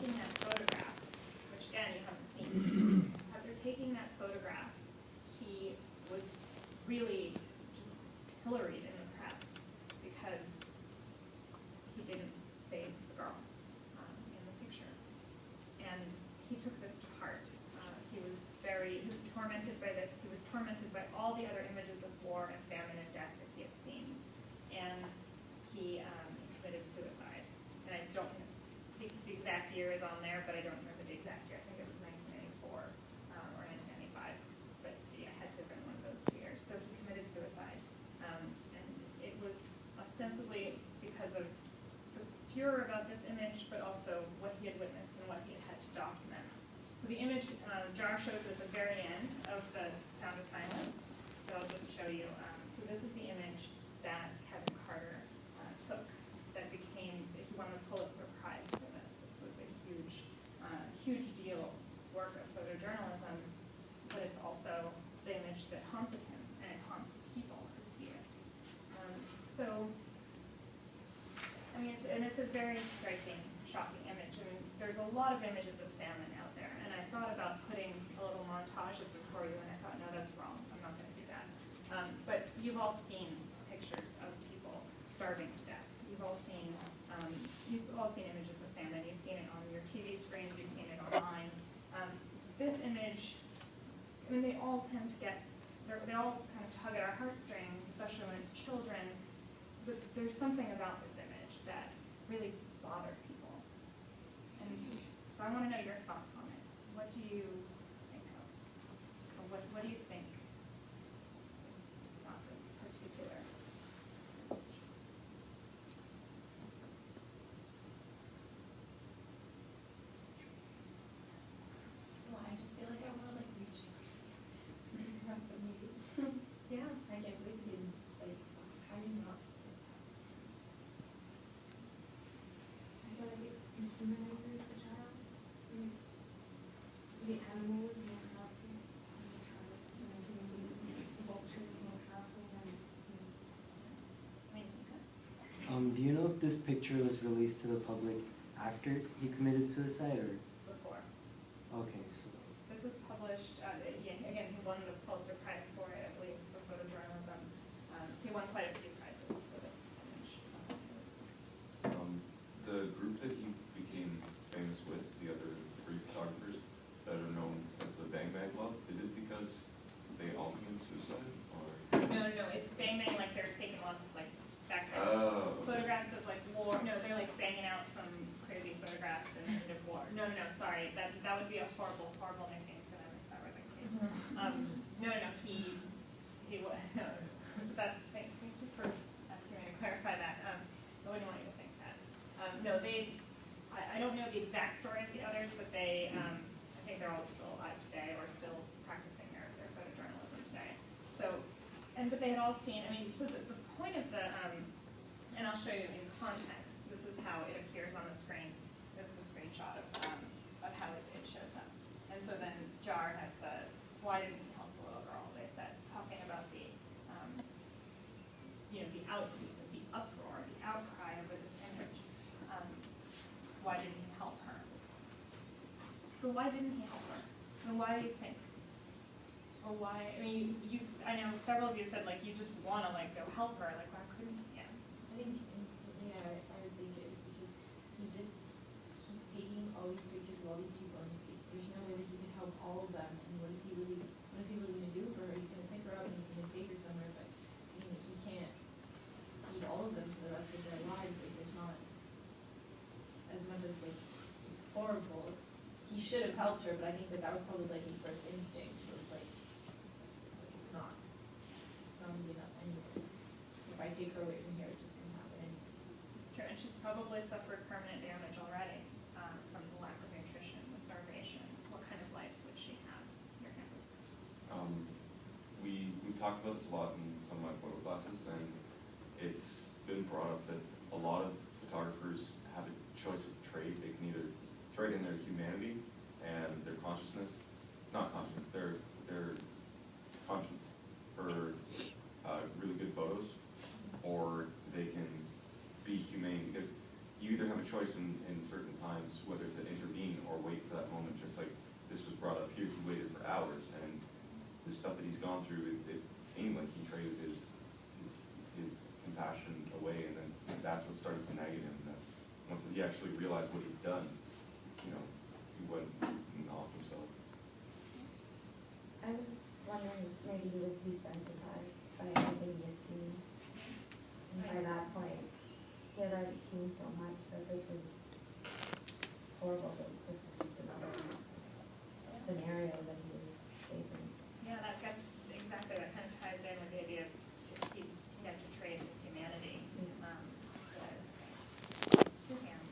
taking that photograph, which again you haven't seen, after taking that photograph, he was really just pilloried in the press because he didn't save the girl in the picture. And he took this to heart. He was tormented by this. He was tormented by all the other images of war and famine and death that he had seen. And he committed suicide. And I don't think the exact year is on there, but I don't remember the exact year. I think it was 1994 or 1995. But yeah, it had to have been one of those 2 years. So he committed suicide. And it was ostensibly because of the furor about this image, but also what he had witnessed and what he had had to document. So the image Jar shows at the very end of the Sound of Silence that I'll just show you. So this is the image that Kevin Carter took that he won the Pulitzer Prize for this. This was a huge deal work of photojournalism, but it's also the image that haunted him, and it haunts people who see it. So, I mean, it's a very striking, shocking image. I mean, there's a lot of images of famine out there, and I thought about putting a little montage of it for you, and I thought, no, that's wrong. I'm not going to do that. But you've all seen pictures of people starving to death. You've all seen images of famine. You've seen it on your TV screens. You've seen it online. This image, I mean, they all tend to they all kind of tug at our heartstrings, especially when it's children. But there's something about this image that really bothered people. And so I want to know your thoughts on it. What do you think of? Or what do you think is about this particular image? Well, I just feel like I want to reach out the movie. Yeah. I can't believe you didn't, how do you not? I feel like it dehumanizes the child. And it's the animals more powerful than the child. And I can the vulture is more powerful than Do you know if this picture was released to the public after he committed suicide or? Before. Okay, so. This was published, again, he won the Pulitzer Prize for it, I believe, for photojournalism. He won quite a few prizes for this image. The group that he became famous with, the other 3 photographers that are known as the Bang Bang Club, is it because they all committed suicide? Or? No, it's Bang Bang, like they're taking lots of background photographs of war. No, they're banging out some crazy photographs in the end of war. No, sorry, that would be a horrible nickname for them if that were the case. No, he was. No, thank you for asking me to clarify that. I wouldn't want you to think that. No, I don't know the exact story of the others, but I think they're all still alive today or still practicing their photojournalism today. So, but they had all seen, I mean, so the point of the, and I'll show you in context, this is how it appears on the screen. This is the screenshot of how it shows up. And so then Jar has why didn't he help the little girl, they said, talking about the uproar, the outcry over this image. Why didn't he help her? So why didn't he help her? And why do you think? Or why? I mean, I know several of you said you just want to go help her. Why couldn't he? Yeah. I think instantly I would think it was because he's taking all these pictures of all these people, and there's no way that he can help all of them. And what is he really going to do for her? He's going to pick her up and he's going to take her somewhere, but he can't feed all of them for the rest of their lives. There's not as much as it's horrible. He should have helped her, but I think that was probably his first instinct. So it's it's not going to be enough anyway. If I take her away from here, it's just going to happen anyway. It's true, and she's probably suffered permanent damage already from the lack of nutrition, the starvation. What kind of life would she have? Your campus? We talked about this a lot in some of my photo classes, and it's been brought up that a lot of photographers have a choice of trade. They can either trade in their humanity and their consciousness, not consciousness, their conscience for really good photos, or they can be humane, because you either have a choice in certain times whether to intervene or wait for that moment, just like this was brought up here, he waited for hours, and the stuff that he's gone through, it seemed like he traded his compassion away, and then that's what started to nag at him. That's once he actually realized what he'd done, you know, he went and off himself. I was just wondering if maybe he was desensitized by everything he had seen. And by that point, he had already seen so much that this was horrible, that this was just another scenario that he was facing. Yeah, that gets exactly, that kind of ties in with the idea of he had to trade his humanity. So, two hands,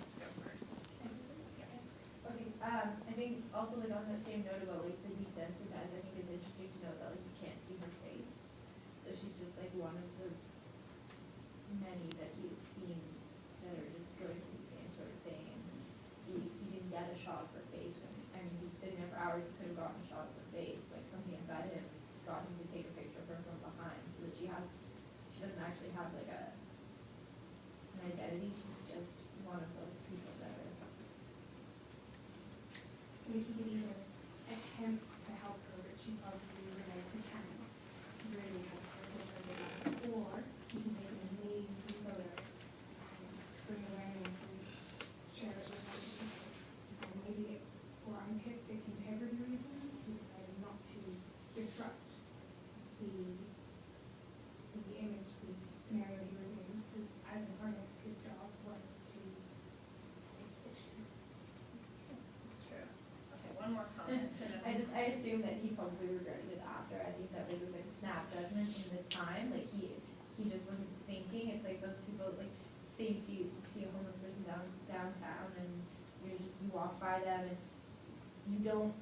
let's go first. Yeah. Okay, I think also like on that same note about like the desensitized, I think it's interesting to know that like you can't see her face. So she's just like one of the many that he's seen that are just going through the same sort of thing. And he didn't get a shot of her face when, I mean, he was sitting there for hours, he could have gotten a shot of her face, like something inside of him got him to take a picture of her from behind, so that she doesn't actually have like an identity, she's just one of those people that are. He could either attempt to help her, but she probably realized he can't really help her with her development, or he can make an amazing photo and bring awareness and share it with other people. And maybe for artistic integrity reasons, he decided not to disrupt the image, the scenario he was in, because as an artist, his job was to take a picture. That's true. Okay, one more comment. I assume that he probably regretted it after. I think that it was like snap judgment in the time. Like he just wasn't thinking. It's like those people, like say you see a homeless person downtown and you walk by them and you don't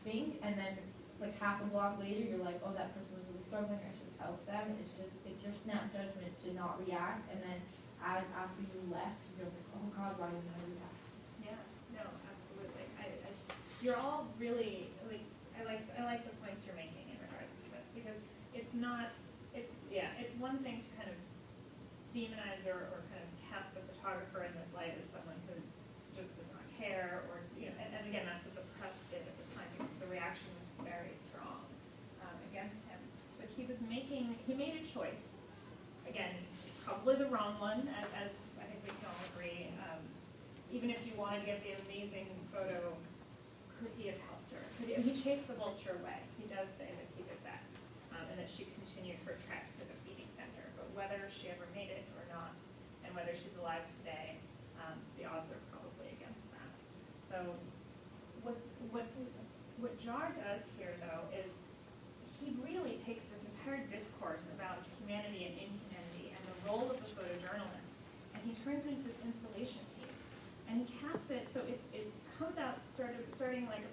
think, and then like half a block later you're like, oh, that person was really struggling, I should help them. And it's your snap judgment to not react, and then after you left you're like, oh God, why didn't I react? Yeah, no, absolutely. You're all really, like, I like the points you're making in regards to this, because it's one thing to kind of demonize or kind of cast the photographer in this light as someone who's just does not care, or, you know, and again, that's what the press did at the time, because the reaction was very strong against him. But he made a choice, again, probably the wrong one, as I think we can all agree. Even if you wanted to get the amazing photo, could he have helped her? He chased the vulture away. He does say that he did that, and that she continued her trek to the feeding center. But whether she ever made it or not, and whether she's alive today, the odds are probably against that. So what Jar does here, though, is he really takes this entire discourse about humanity and inhumanity and the role of the photojournalist, and he turns it into this installation piece. And he casts it, so it comes out starting like a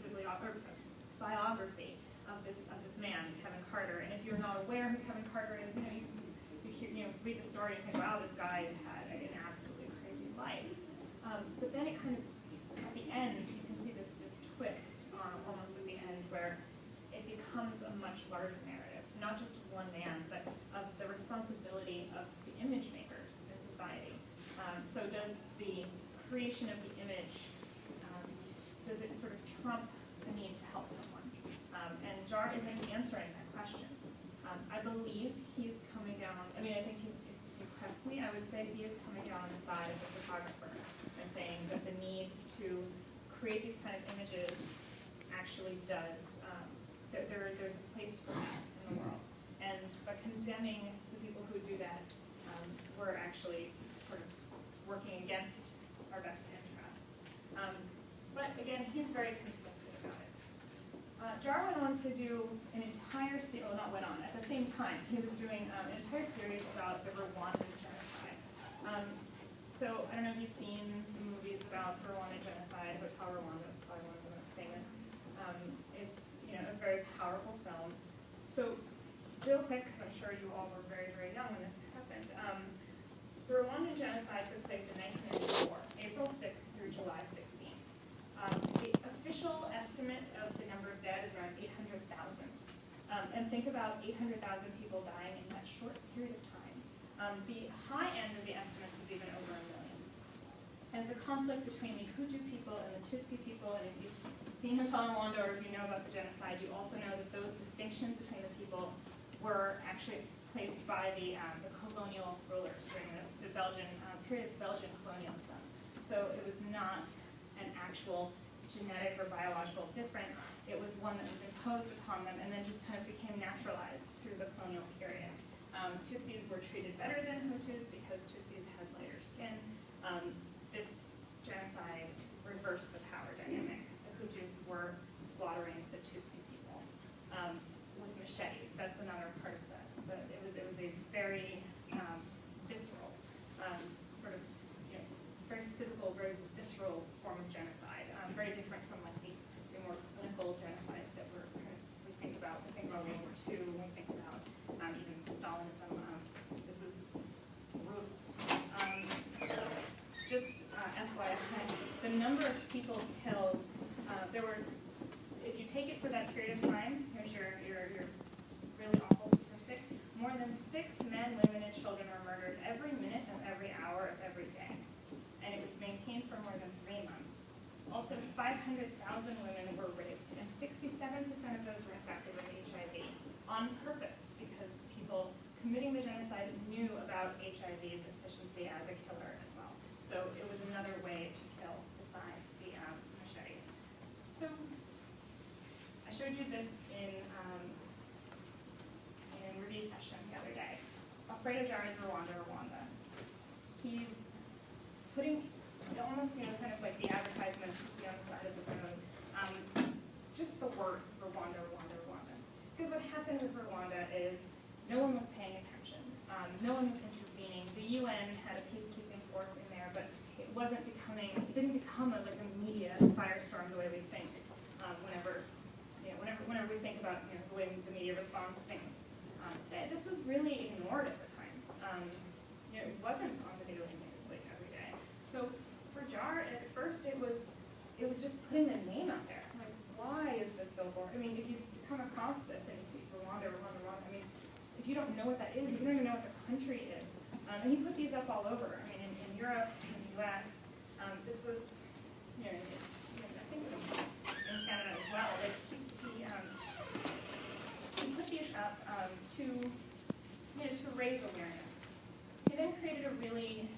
biography of this man, Kevin Carter. And if you're not aware who Kevin Carter is, you read the story and think, wow, this guy has had an absolutely crazy life. But then it kind of, at the end, you can see this twist almost at the end, where it becomes a much larger narrative, not just of one man, but of the responsibility of the image makers in society. So does the creation of the image, does it sort of trump the need to help someone? And Jar isn't answering that question. I believe he's coming down, I think if you press me, I would say he is coming down on the side of the photographer and saying that the need to create these kind of images actually does, there's a place for that in the world. And by condemning the people who do that, we're actually sort of working against our best interests. But again, he's very conflicted about it. Jar went on to do an entire series, well, not went on, at the same time, he was doing an entire series about the Rwandan genocide. So I don't know if you've seen the movies about the Rwandan genocide. Hotel Rwanda is probably one of the most famous. It's a very powerful film. So real quick, because I'm sure you all were very, very young when this happened. The Rwandan genocide took place in 1994, April 6th through July 16th. The official estimate of the number of dead is around 800,000. And think about 800,000 people dying in that short period of time. The high end of the estimates is even over 1 million. And it's a conflict between the Hutu people and the Tutsi people, and if you've seen Hotel Rwanda or if you know about the genocide, you also know that those distinctions between the people were actually placed by the colonial rulers during the Belgian period of Belgian colonialism. So it was not an actual genetic or biological difference. It was one that was imposed upon them and then just kind of became naturalized through the colonial period. Tutsis were treated better than Hutus because Tutsis had lighter skin. This genocide reversed the power dynamic. The Hutus were slaughtering the Tutsi people with machetes. That's another part of it was a very visceral, sort of, very physical, very visceral form of genocide. Very different from like the more clinical genocides that we think about. We think about World War II. We think about even Stalinism. This was brutal. Just FYI, the number of people killed. There were, if you take it for that period of time, here's your really awful statistic. More than 6 men, women, and children were murdered every minute of every hour of every day, and it was maintained for more than 3 months. Also, 500,000 women were raped, and 67% of those were infected with HIV on purpose because people committing the genocide knew about HIV's efficiency as a killer as well. So it was another way to kill besides the machetes. So I showed you this in review session the other day. Alfredo Jar's Rwanda. He's putting almost, kind of like the advertisements you see on the side of the road, just the word Rwanda. Because what happened with Rwanda is no one was paying attention. No one was intervening. The UN had a peacekeeping force in there, but it didn't become like a media firestorm the way we think whenever we think about the way the media responds to things today. This was really ignored at the time. It wasn't on the daily news like every day. So for Jar, at first it was just putting the name out there. Like, why is this billboard? I mean, if you come across this and you see Rwanda, I mean, if you don't know what that is, if you don't even know what the country is, and he put these up all over. I mean, in Europe, in the U.S., this was, I think in Canada as well. Like he put these up to raise awareness. He then created a really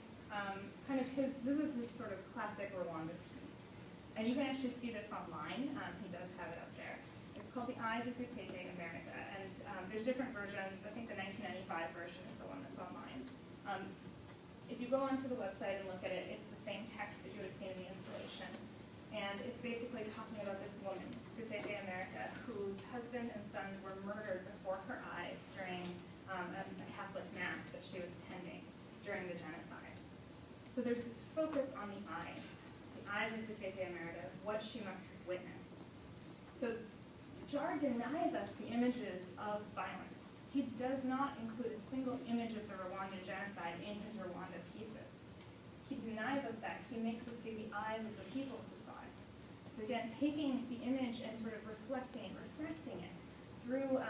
this is his sort of classic Rwanda piece. And you can actually see this online. He does have it up there. It's called The Eyes of Cct308 America. And there's different versions. I think the 1995 version is the one that's online. If you go onto the website and look at it, it's the same text that you would have seen in the installation. And it's basically talking about this woman, Cct308 America, whose husband and sons were murdered before her eyes during a Catholic mass that she was attending during the genocide. So there's this focus on the eyes of Cct308 America, what she must have witnessed. So Jar denies us the images of violence. He does not include a single image of the Rwandan genocide in his Rwanda pieces. He denies us that. He makes us see the eyes of the people who saw it. So again, taking the image and sort of reflecting it through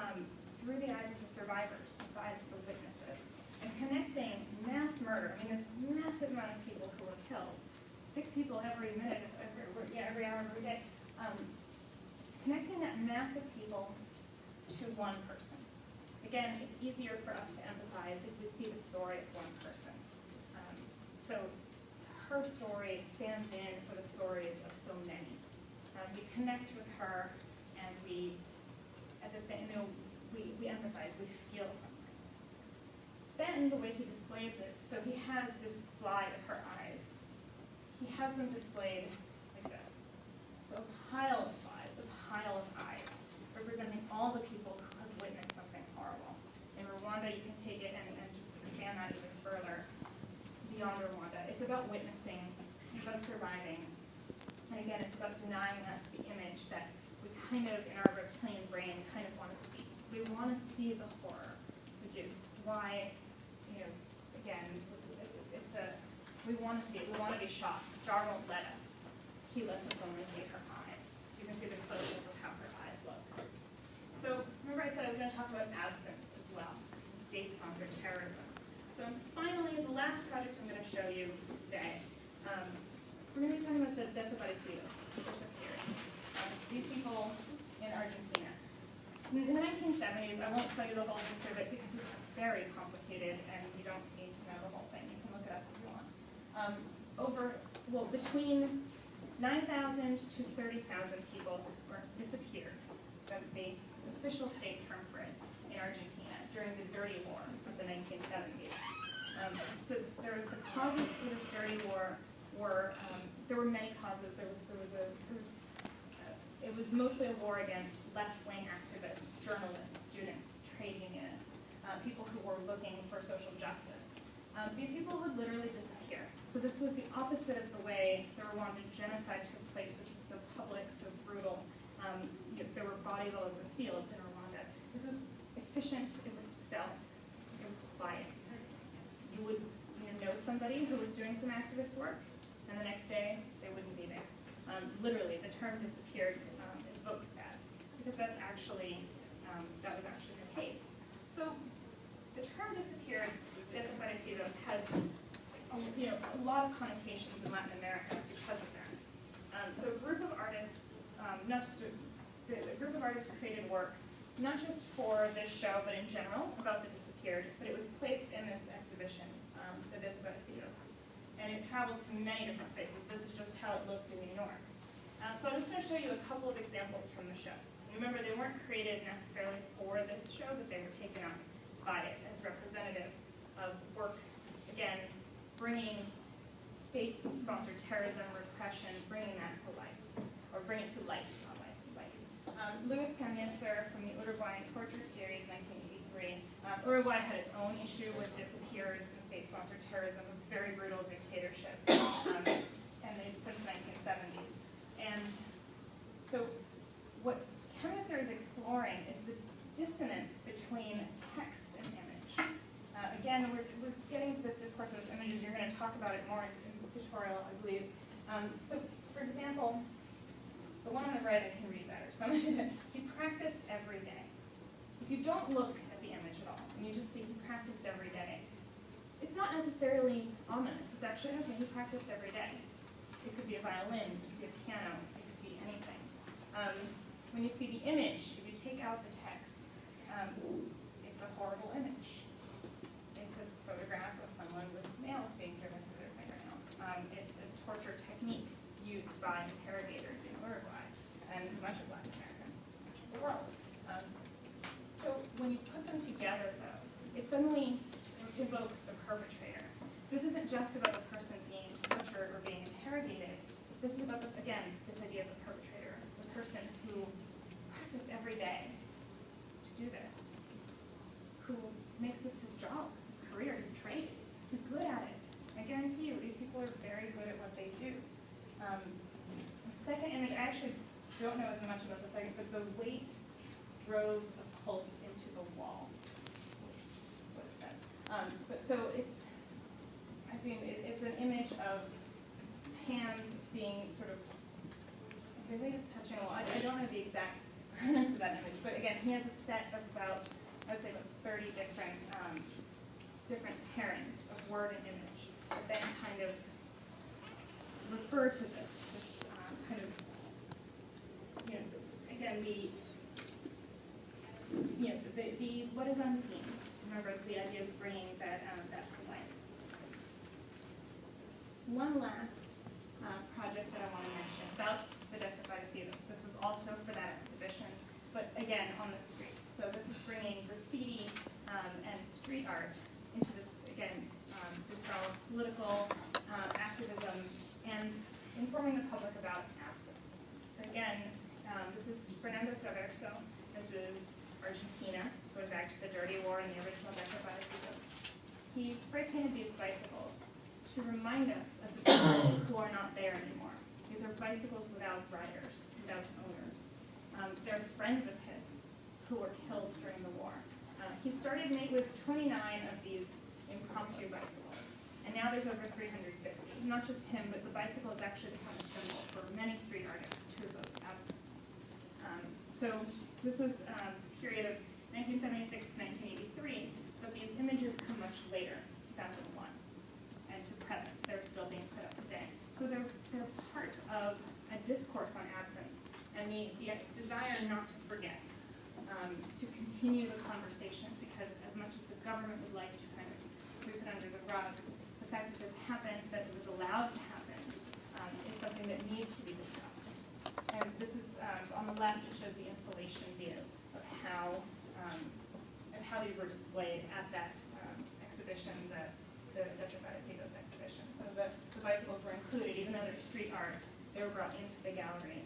the eyes of the survivors, the eyes of the witnesses, and connecting mass murder. I mean, this massive amount of people who were killed, 6 people every minute, every hour, every day. It's connecting that mass of people to one person. Again, it's easier for us to empathize if we see the story of one person. So her story stands in for the stories of so many. We connect with her, and we empathize, we feel something. Then the way he displays it, so he has this slide of her eyes. He has them displayed like this. So a pile of slides, a pile of eyes, representing all the people who have witnessed something horrible. In Rwanda, you can take it and just expand that even further beyond Rwanda. It's about witnessing, it's about surviving. And again, it's about denying us the image that we kind of, in our reptilian brain, kind of want to see. We want to see the horror. We do. It's why, again, we want to see it. We want to be shocked. Jar won't let us. He lets us only see her eyes. So you can see the close-up of how her eyes look. So remember I said I was going to talk about absence as well, state-sponsored terrorism. So finally, the last project I'm going to show you today talking about the desaparecidos who disappeared. These people in Argentina. In the 1970s, I won't tell you the whole history of it because it's very complicated and you don't need to know the whole thing. You can look it up if you want. Between 9,000 to 30,000 people were disappeared. That's the official state term for it in Argentina during the Dirty War of the 1970s. So the causes for this dirty war were, there were many causes. It was mostly a war against left-wing activists, journalists, students, trade unionists, people who were looking for social justice. These people would literally disappear. So this was the opposite of the way the Rwandan genocide took place, which was so public, so brutal. There were bodies all over the fields in Rwanda. This was efficient, it was stealth, it was quiet. You would know somebody who was doing some activist work, and the next day they wouldn't be there. Literally, the term disappeared invokes that, because that was actually the case. So the term disappeared, desaparecidos, has a lot of connotations in Latin America because of that. So a group of artists, the group of artists created work, not just for this show, but in general, about the disappeared, but it was placed in this exhibition, the Desaparecidos. And it traveled to many different places. This is just how it looked in New York. So I'm just going to show you a couple of examples from the show. Remember, they weren't created necessarily for this show, but they were taken up by it as representative of work, again, bringing state-sponsored terrorism, repression, bringing that to life, or bring it to light, not life, light. Luis Cañencer from the Uruguayan Torture Series, 1983. Uruguay had its own issue with disappearance and state-sponsored terrorism, a very brutal dictatorship, and since the 1970s. And so what Cañencer is exploring is the dissonance between text and image. Again, we're getting to this discourse of images. You're going to talk about it more in the tutorial, I believe. So, for example, the one on the right I can read better. So he practiced every day. If you don't look at the image at all, and you just see he practiced every day, it's not necessarily ominous. It's actually, okay, he practiced every day. It could be a violin, it could be a piano, it could be anything. When you see the image, if you take out the text, it's a horrible image. It's a photograph of someone with nails being driven through their fingernails. It's a torture technique used by interrogators in Uruguay and much of Latin America, much of the world. So when you put them together, though, it suddenly evokes the perpetrator. This isn't just about the person being tortured or being interrogated. This is about, again, this idea of the perpetrator, the person who practiced every day to do this, who makes this his job, his career, his trade. He's good at it. I guarantee you, these people are very good at what they do. The second image, I actually don't know as much about the second, but the weight drove the pulse into the wall. That's what it says. It's an image of hand being sort of, I think it's touching a wall. I don't know the exact provenance of that image, but again, he has a set of about, I would say about 30 different pairings of word and image that then kind of refer to this kind of, again, the what is unseen. Remember the idea of bringing that to light. One last project that I want to mention about the Desaparecidos. This was also for that exhibition, but again on the streets. So this is bringing graffiti and street art into this, again, this style of political activism and informing the public about absence. So again, this is Fernando Traverso. This is Argentina, goes back to the Dirty War and the original Desaparecidos. He spray painted these bicycles to remind us of the people who are not there anymore. These are bicycles without riders, without owners. They're friends of his who were killed during the war. He started with 29 of these impromptu bicycles, and now there's over 350. Not just him, but the bicycle has actually become a symbol for many street artists to evoke absence. So this was a period of 1976 to 1983, but these images come much later, 2001, and to present. They're still being put up today. So they're part of a discourse on absence and the desire not to forget, to continue the conversation, because as much as the government would like to kind of sweep it under the rug, the fact that this happened, that it was allowed to happen, is something that needs to be discussed. And this is, on the left, it shows the installation view of how these were displayed at that exhibition, the Desaparecidos exhibition. So the bicycles were included, even though they're street art, they were brought into the gallery